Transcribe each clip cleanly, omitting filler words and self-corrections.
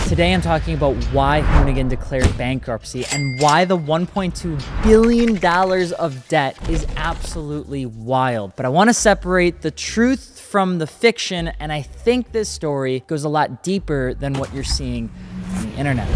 Today I'm talking about why Hoonigan declared bankruptcy and why the $1.2 billion of debt is absolutely wild. But I want to separate the truth from the fiction, and I think this story goes a lot deeper than what you're seeing on the internet.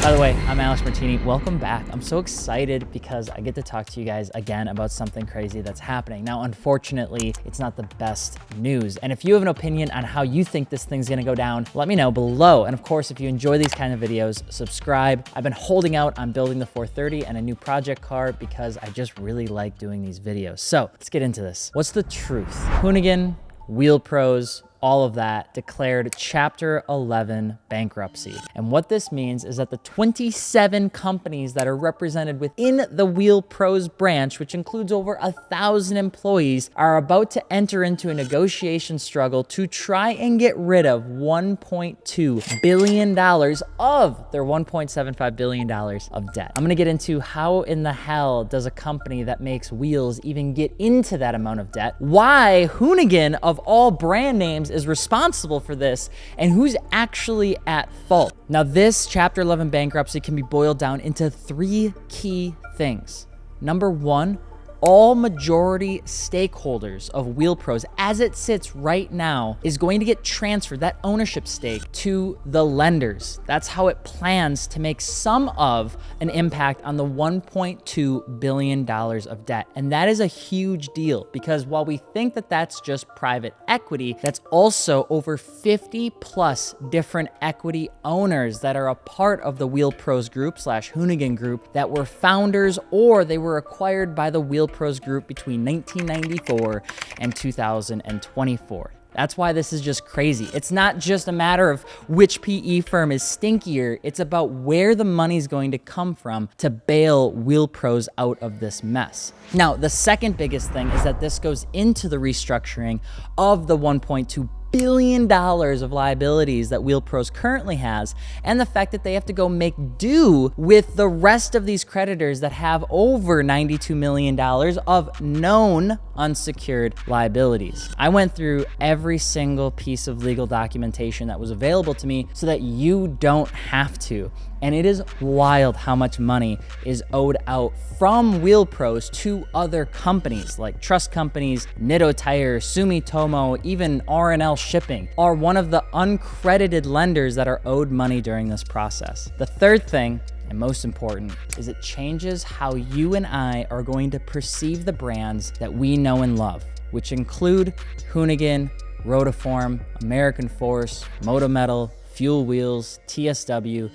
By the way, I'm AlexMartini. Welcome back. I'm so excited because I get to talk to you guys again about something crazy that's happening. Now, unfortunately, it's not the best news. And if you have an opinion on how you think this thing's gonna go down, let me know below. And of course, if you enjoy these kind of videos, subscribe. I've been holding out on building the 430 and a new project car because I just really like doing these videos. So let's get into this. What's the truth? Hoonigan, Wheelpros, all of that declared Chapter 11 bankruptcy. And what this means is that the 27 companies that are represented within the Wheelpros branch, which includes over 1,000 employees, are about to enter into a negotiation struggle to try and get rid of $1.2 billion of their $1.75 billion of debt. I'm gonna get into how in the hell does a company that makes wheels even get into that amount of debt, why Hoonigan of all brand names is responsible for this, and who's actually at fault. Now, this Chapter 11 bankruptcy can be boiled down into three key things. Number one, all majority stakeholders of Wheelpros, as it sits right now, is going to get transferred, that ownership stake, to the lenders. That's how it plans to make some of an impact on the $1.2 billion of debt. And that is a huge deal because while we think that that's just private equity, that's also over 50 plus different equity owners that are a part of the Wheelpros group / Hoonigan group that were founders or they were acquired by the Wheelpros group between 1994 and 2024. That's why this is just crazy. It's not just a matter of which PE firm is stinkier. It's about where the money's going to come from to bail Wheelpros out of this mess. Now, the second biggest thing is that this goes into the restructuring of the $1.2 billion of liabilities that Wheelpros currently has, and the fact that they have to go make do with the rest of these creditors that have over $92 million of known unsecured liabilities. I went through every single piece of legal documentation that was available to me so that you don't have to. And it is wild how much money is owed out from Wheelpros to other companies like trust companies, Nitto Tire, Sumitomo, even R&L Shipping are one of the uncredited lenders that are owed money during this process. The third thing, and most important, is it changes how you and I are going to perceive the brands that we know and love, which include Hoonigan, Rotiform, American Force, Moto Metal, Fuel Wheels, TSW,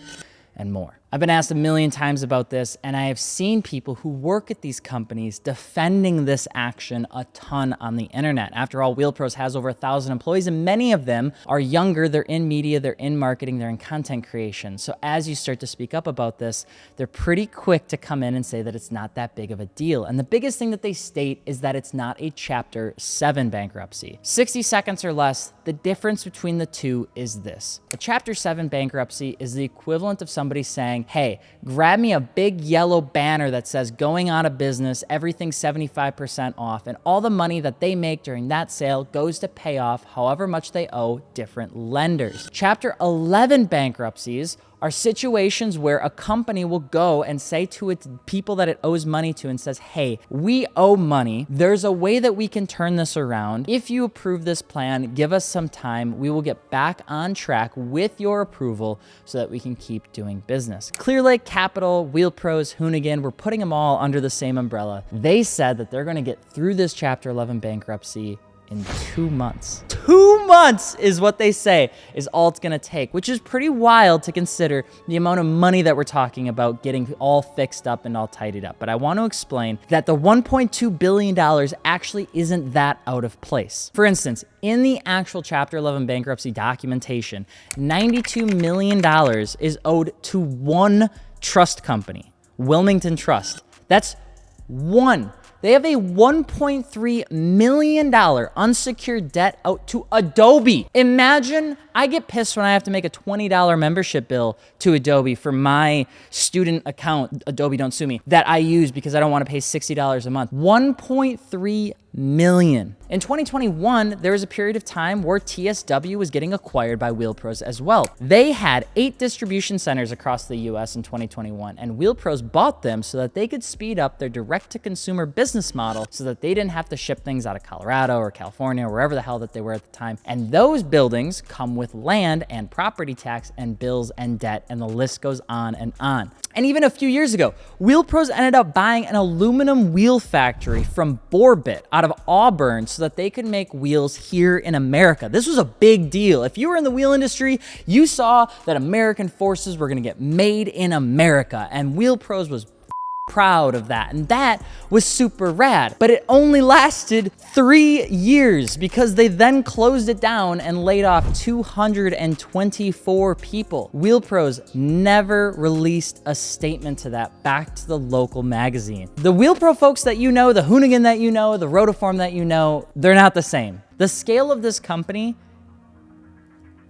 and more. I've been asked a million times about this, and I have seen people who work at these companies defending this action a ton on the internet. After all, Wheelpros has over 1,000 employees, and many of them are younger. They're in media, they're in marketing, they're in content creation. So as you start to speak up about this, they're pretty quick to come in and say that it's not that big of a deal. And the biggest thing that they state is that it's not a Chapter 7 bankruptcy. 60 seconds or less, the difference between the two is this. A Chapter 7 bankruptcy is the equivalent of somebody saying, hey, grab me a big yellow banner that says going out of business, everything 75% off, and all the money that they make during that sale goes to pay off however much they owe different lenders. Chapter 11 bankruptcies are situations where a company will go and say to its people that it owes money to and says, hey, we owe money. There's a way that we can turn this around. If you approve this plan, give us some time. We will get back on track with your approval so that we can keep doing business. Clear Lake Capital, Wheelpros, Hoonigan, we're putting them all under the same umbrella. They said that they're gonna get through this Chapter 11 bankruptcy in 2 months. 2 months is what they say is all it's gonna take, which is pretty wild to consider the amount of money that we're talking about getting all fixed up and all tidied up. But I want to explain that the $1.2 billion actually isn't that out of place. For instance, in the actual Chapter 11 bankruptcy documentation, $92 million is owed to one trust company, Wilmington Trust. That's one. They have a $1.3 million unsecured debt out to Adobe. Imagine, I get pissed when I have to make a $20 membership bill to Adobe for my student account, Adobe Don't Sue Me, that I use because I don't want to pay $60 a month. $1.3 million. In 2021, there was a period of time where TSW was getting acquired by Wheelpros as well. They had 8 distribution centers across the US in 2021, and Wheelpros bought them so that they could speed up their direct-to-consumer business model so that they didn't have to ship things out of Colorado or California or wherever the hell that they were at the time. And those buildings come with land and property tax and bills and debt, and the list goes on and on. And even a few years ago, Wheelpros ended up buying an aluminum wheel factory from Borbit out of Auburn so that they could make wheels here in America. This was a big deal. If you were in the wheel industry, you saw that American forces were gonna get made in America, and Wheelpros was proud of that, and that was super rad. But it only lasted 3 years because they then closed it down and laid off 224 people. Wheelpros never released a statement to that back to the local magazine. The Wheelpro folks that you know, the Hoonigan that you know, the Rotiform that you know, they're not the same. The scale of this company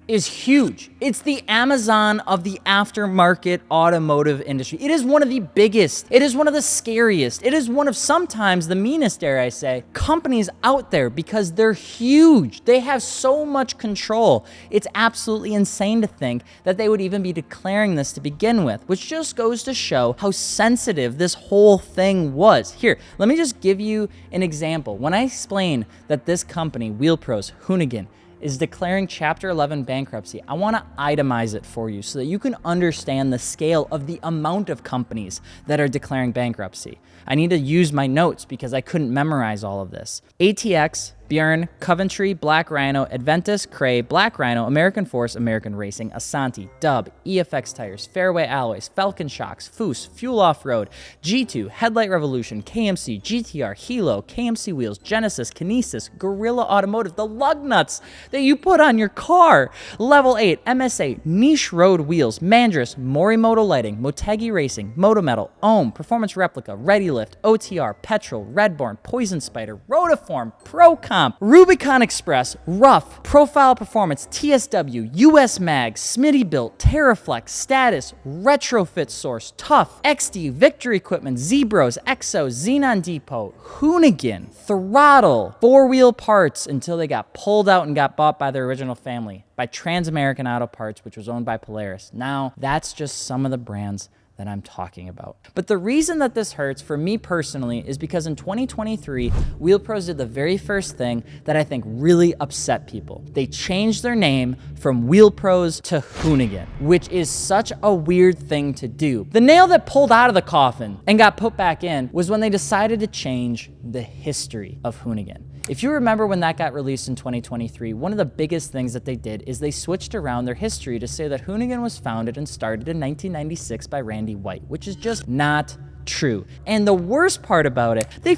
is huge. It's the Amazon of the aftermarket automotive industry. It is one of the biggest. It is one of the scariest. It is one of sometimes the meanest, dare I say, companies out there because they're huge. They have so much control. It's absolutely insane to think that they would even be declaring this to begin with, which just goes to show how sensitive this whole thing was. Here, let me just give you an example. When I explain that this company, Wheelpros, Hoonigan, is declaring Chapter 11 bankruptcy, I want to itemize it for you so that you can understand the scale of the amount of companies that are declaring bankruptcy. I need to use my notes because I couldn't memorize all of this. ATX, Bjorn, Coventry, Black Rhino, Adventus, Cray, Black Rhino, American Force, American Racing, Asanti, Dub, EFX Tires, Fairway Alloys, Falcon Shocks, Foose, Fuel Off-Road, G2, Headlight Revolution, KMC, GTR, Hilo, KMC Wheels, Genesis, Kinesis, Gorilla Automotive, the lug nuts that you put on your car, Level 8, MSA, Niche Road Wheels, Mandris, Morimoto Lighting, Motegi Racing, Motometal, Ohm, Performance Replica, ReadyLift, OTR, Petrol, Redborn, Poison Spider, Rotiform, Procom, Rubicon Express, Rough, Profile Performance, TSW, US Mag, Smitty Built, Terraflex, Status, Retrofit Source, Tough, XD, Victory Equipment, Zebros, Exo, Xenon Depot, Hoonigan, Throttle, Four Wheel Parts until they got pulled out and got bought by their original family, by Trans-American Auto Parts, which was owned by Polaris. Now, that's just some of the brands that I'm talking about. But the reason that this hurts for me personally is because in 2023, Wheelpros did the very first thing that I think really upset people. They changed their name from Wheelpros to Hoonigan, which is such a weird thing to do. The nail that pulled out of the coffin and got put back in was when they decided to change the history of Hoonigan. If you remember when that got released in 2023, one of the biggest things that they did is they switched around their history to say that Hoonigan was founded and started in 1996 by Randy White, which is just not true. And the worst part about it, they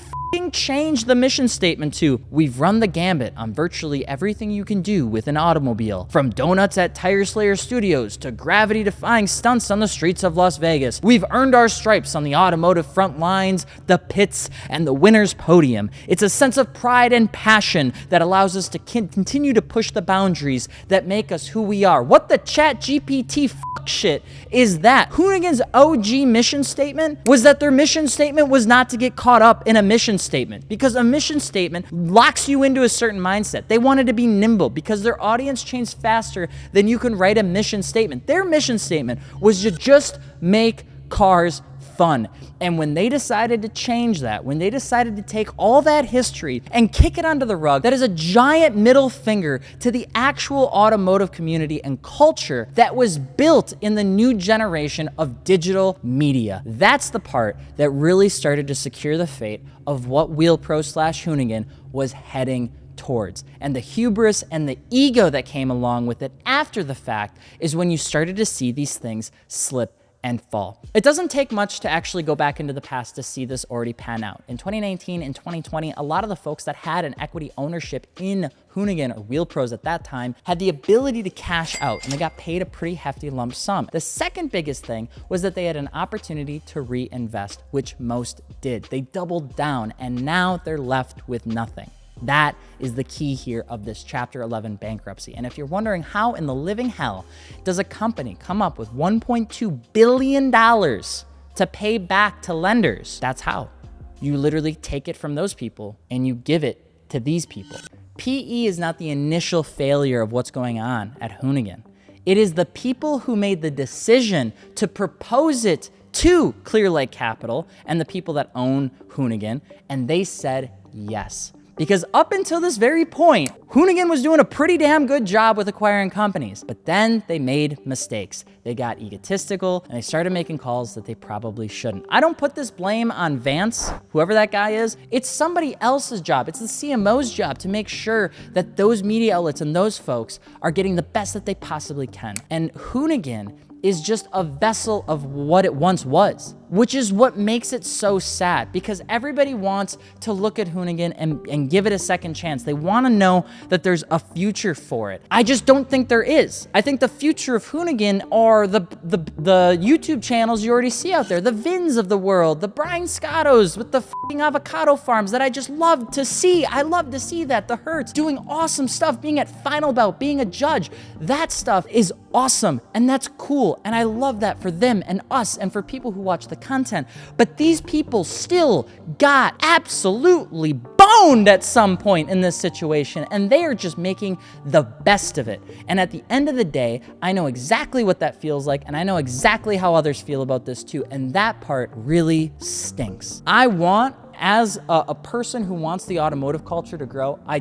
changed the mission statement to, we've run the gambit on virtually everything you can do with an automobile, from donuts at Tire Slayer Studios to gravity-defying stunts on the streets of Las Vegas. We've earned our stripes on the automotive front lines, the pits, and the winner's podium. It's a sense of pride and passion that allows us to continue to push the boundaries that make us who we are. What the ChatGPT shit is that? Hoonigan's OG mission statement was that their mission statement was not to get caught up in a mission statement, because a mission statement locks you into a certain mindset. They wanted to be nimble because their audience changed faster than you can write a mission statement. Their mission statement was to just make cars fun. And when they decided to change that, when they decided to take all that history and kick it under the rug, that is a giant middle finger to the actual automotive community and culture that was built in the new generation of digital media. That's the part that really started to secure the fate of what Wheelpros/Hoonigan was heading towards. And the hubris and the ego that came along with it after the fact is when you started to see these things slip and fall. It doesn't take much to actually go back into the past to see this already pan out. In 2019 and 2020, a lot of the folks that had an equity ownership in Hoonigan or Wheelpros at that time had the ability to cash out, and they got paid a pretty hefty lump sum. The second biggest thing was that they had an opportunity to reinvest, which most did. They doubled down, and now they're left with nothing. That is the key here of this Chapter 11 bankruptcy. And if you're wondering how in the living hell does a company come up with $1.2 billion to pay back to lenders, that's how. You literally take it from those people and you give it to these people. PE is not the initial failure of what's going on at Hoonigan. It is the people who made the decision to propose it to Clear Lake Capital and the people that own Hoonigan, and they said yes. Because up until this very point, Hoonigan was doing a pretty damn good job with acquiring companies, but then they made mistakes. They got egotistical and they started making calls that they probably shouldn't. I don't put this blame on Vance, whoever that guy is. It's somebody else's job. It's the CMO's job to make sure that those media outlets and those folks are getting the best that they possibly can. And Hoonigan is just a vessel of what it once was, which is what makes it so sad, because everybody wants to look at Hoonigan and give it a second chance. They want to know that there's a future for it. I just don't think there is. I think the future of Hoonigan are the YouTube channels you already see out there, the Vins of the world, the Brian Scottos with the f***ing avocado farms that I just love to see. I love to see that. The Hertz doing awesome stuff, being at Final Bout, being a judge. That stuff is awesome, and that's cool, and I love that for them and us and for people who watch the content. But these people still got absolutely boned at some point in this situation, and they are just making the best of it. And at the end of the day, I know exactly what that feels like, and I know exactly how others feel about this too, and that part really stinks. I want, as a person who wants the automotive culture to grow, I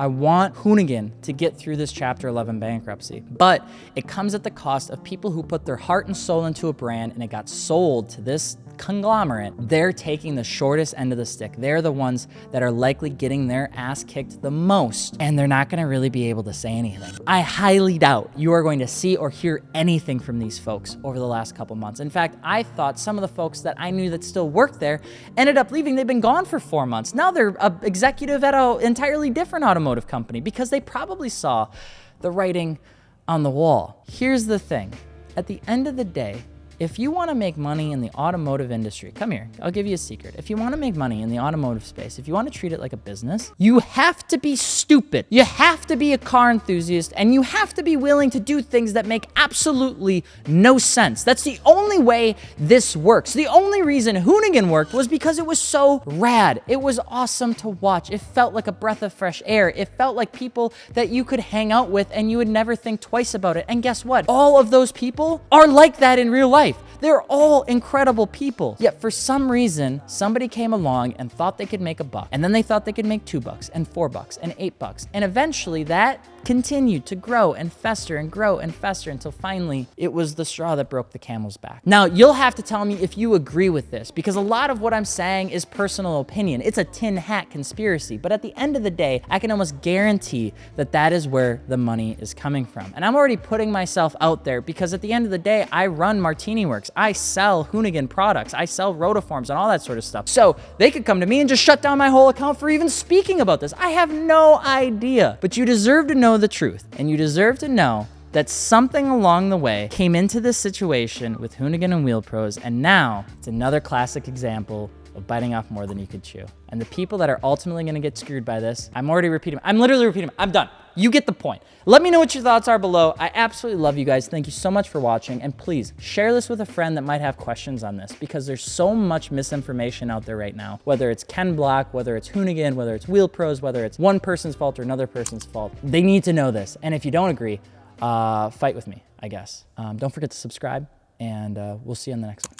want Hoonigan to get through this Chapter 11 bankruptcy. But it comes at the cost of people who put their heart and soul into a brand and it got sold to this conglomerate. They're taking the shortest end of the stick. They're the ones that are likely getting their ass kicked the most, and they're not gonna really be able to say anything. I highly doubt you are going to see or hear anything from these folks over the last couple months. In fact, I thought some of the folks that I knew that still worked there ended up leaving. They've been gone for 4 months. Now they're an executive at an entirely different automotive company because they probably saw the writing on the wall. Here's the thing. At the end of the day, if you want to make money in the automotive industry, come here, I'll give you a secret. If you want to make money in the automotive space, if you want to treat it like a business, you have to be stupid. You have to be a car enthusiast, and you have to be willing to do things that make absolutely no sense. That's the only way this works. The only reason Hoonigan worked was because it was so rad. It was awesome to watch. It felt like a breath of fresh air. It felt like people that you could hang out with and you would never think twice about it. And guess what? All of those people are like that in real life. They're all incredible people. Yet for some reason, somebody came along and thought they could make $1. And then they thought they could make $2 and $4 and $8. And eventually that continued to grow and fester and grow and fester until finally it was the straw that broke the camel's back. Now, you'll have to tell me if you agree with this, because a lot of what I'm saying is personal opinion. It's a tin hat conspiracy. But at the end of the day, I can almost guarantee that that is where the money is coming from. And I'm already putting myself out there because at the end of the day, I run Martini Works. I sell Hoonigan products. I sell rotiforms and all that sort of stuff. So they could come to me and just shut down my whole account for even speaking about this. I have no idea. But you deserve to know the truth, and you deserve to know that something along the way came into this situation with Hoonigan and Wheelpros, and now it's another classic example of biting off more than you could chew. And the people that are ultimately gonna get screwed by this, I'm literally repeating, I'm done. You get the point. Let me know what your thoughts are below. I absolutely love you guys. Thank you so much for watching. And please share this with a friend that might have questions on this, because there's so much misinformation out there right now, whether it's Ken Block, whether it's Hoonigan, whether it's Wheelpros, whether it's one person's fault or another person's fault. They need to know this. And if you don't agree, fight with me, I guess. Don't forget to subscribe, and we'll see you in the next one.